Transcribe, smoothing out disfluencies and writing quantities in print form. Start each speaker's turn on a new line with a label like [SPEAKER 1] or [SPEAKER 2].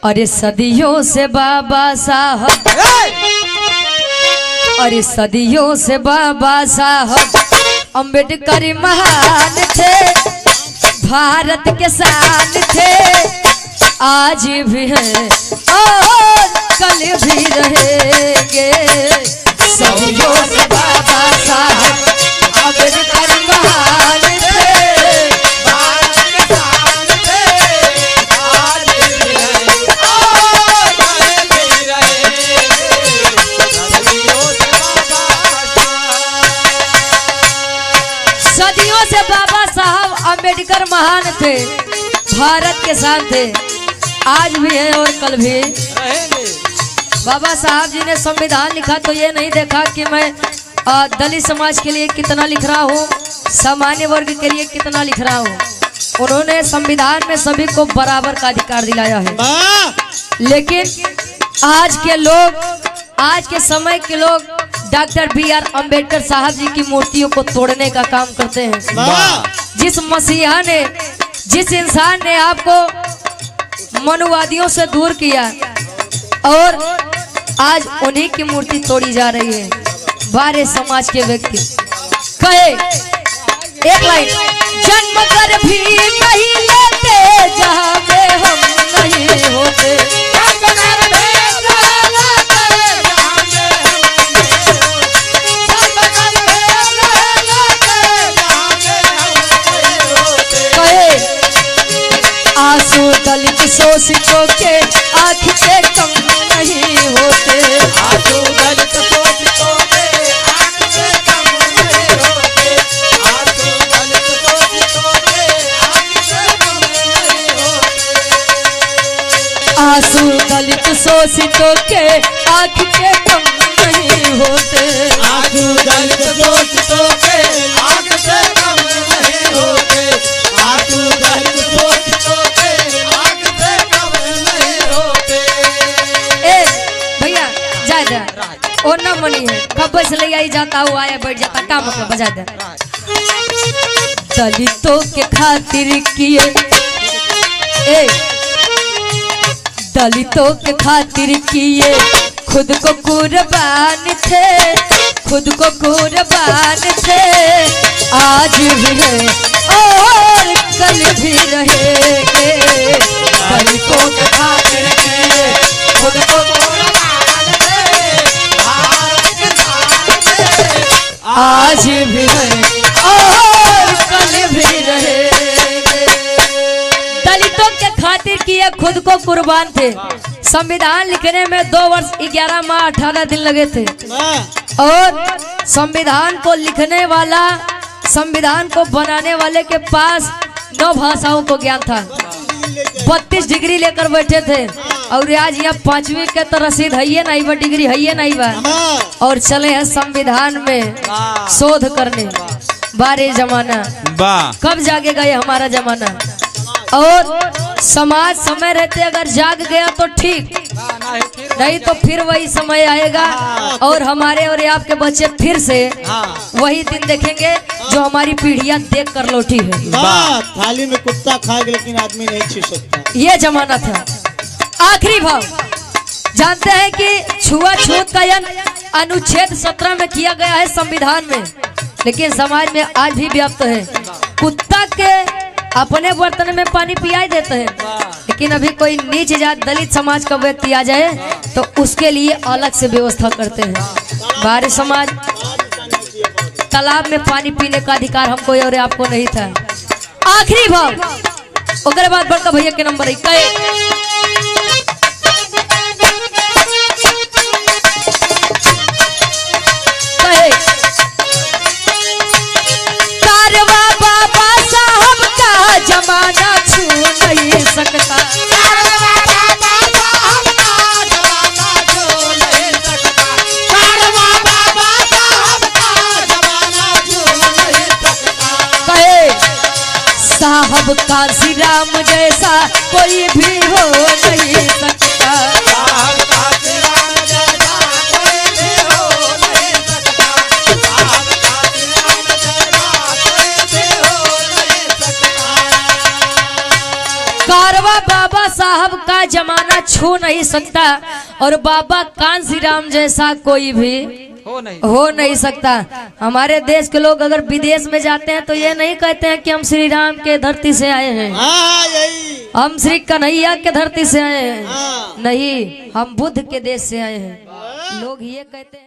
[SPEAKER 1] अरे सदियों से बाबा साहब, अरे सदियों से बाबा साहब अम्बेडकर महान थे, भारत के शान थे, आज भी हैं और कल भी रहेंगे। सदियों से बाबा साहब अम्बेडकर महान थे, भारत के शान थे, आज भी हैं और कल भी रहेंगे। सदियों से बाबा साहब अम्बेडकर महान थे, भारत के शान थे, आज भी है और कल भी रहेंगे। बाबा साहब जी ने संविधान लिखा तो ये नहीं देखा कि मैं दलित समाज के लिए कितना लिख रहा हूँ, सामान्य वर्ग के लिए कितना लिख रहा हूँ। उन्होंने संविधान में सभी को बराबर का अधिकार दिलाया है। लेकिन आज के लोग, आज के समय के लोग डॉक्टर बी.आर. अम्बेडकर साहब जी की मूर्तियों को तोड़ने का काम करते हैं। जिस मसीहा ने, जिस इंसान ने आपको मनुवादियों से दूर किया और आज उन्हीं की मूर्ति तोड़ी जा रही है। बारे समाज के व्यक्ति कहे एक लाइन, जन्म कर भी नहीं लेते जहाँ में हम नहीं होते, आंसू दलित शोषितों के आँख से कम नहीं होते, आंसू दलित शोषितों के आँख से कम नहीं होते, आंसू दलित शोषितों के आँख से कम नहीं होते, आंसू दलित शोषितों के आँख से कम नहीं होते, आंसू दलित शोषितों के आँख से कम नहीं होते, आंसू दलित शोषितों के आँख से कम नहीं होते। ए भैया जा जा और ना मनी है कब से ले आई जाता हुआ आया बैठ जाता काम मतलब बजा दे। दलितों के खातिर किए, ए दलितों के खातिर किए, खुद को कुर्बान थे, खुद को कुर्बान थे, आज भी है और कल भी रहेंगे। दलितों के खातिर किए, खुद को कुर्बान थे, आज भी है और कल भी रहेंगे। दलितों के खातिर किए, खुद को कुर्बान थे। संविधान लिखने में 2 वर्ष 11 माह 18 दिन लगे थे और संविधान को लिखने वाला, संविधान को बनाने वाले के पास 9 भाषाओं को ज्ञान था। 32 डिग्री लेकर बैठे थे और आज यहाँ 5वीं के तो रसीद है नहीं बा, डिग्री है नहीं बा और चले हैं संविधान में शोध करने। बारे जमाना कब जागेगा ये हमारा जमाना। और समाज समय रहते अगर जाग गया तो ठीक, नहीं तो फिर वही समय आएगा और हमारे और आपके बच्चे फिर से वही दिन देखेंगे जो हमारी पीढ़ियां देख कर लौटी है।
[SPEAKER 2] थाली में कुत्ता खाएगा लेकिन आदमी नहीं छू सकता,
[SPEAKER 1] ये जमाना था। आखिरी भाव जानते हैं कि छुआछूत का अनुच्छेद 17 में किया गया है संविधान में, लेकिन समाज में आज भी व्याप्त है। कुत्ता के अपने बर्तन में पानी पियाई देते हैं, लेकिन अभी कोई नीच जात दलित समाज का व्यक्ति आ जाए तो उसके लिए अलग से व्यवस्था करते हैं। बाहरी समाज तालाब में पानी पीने का अधिकार हमको और आपको नहीं था। आखिरी भाव उसके बाद बड़का भैया के नंबर 1 कहे कारवा बाबा साहब का जमाना छू नहीं सकता, साहब काशी राम जैसा कोई भी हो नहीं सकता, साहब काशी राम जैसा कोई भी हो नहीं सकता, साहब काशी राम जैसा कोई भी हो नहीं सकता। कारवा बाबा साहब का का जमाना छू नहीं सकता और बाबा कांसी राम जैसा कोई भी हो नहीं सकता। हमारे देश के लोग अगर विदेश में जाते हैं तो ये नहीं कहते हैं कि हम श्री राम के धरती से आए हैं,
[SPEAKER 2] हाँ यही
[SPEAKER 1] हम श्री कन्हैया के धरती से आए हैं,
[SPEAKER 2] हाँ।
[SPEAKER 1] नहीं हम बुद्ध के देश से आए हैं, लोग ये कहते हैं।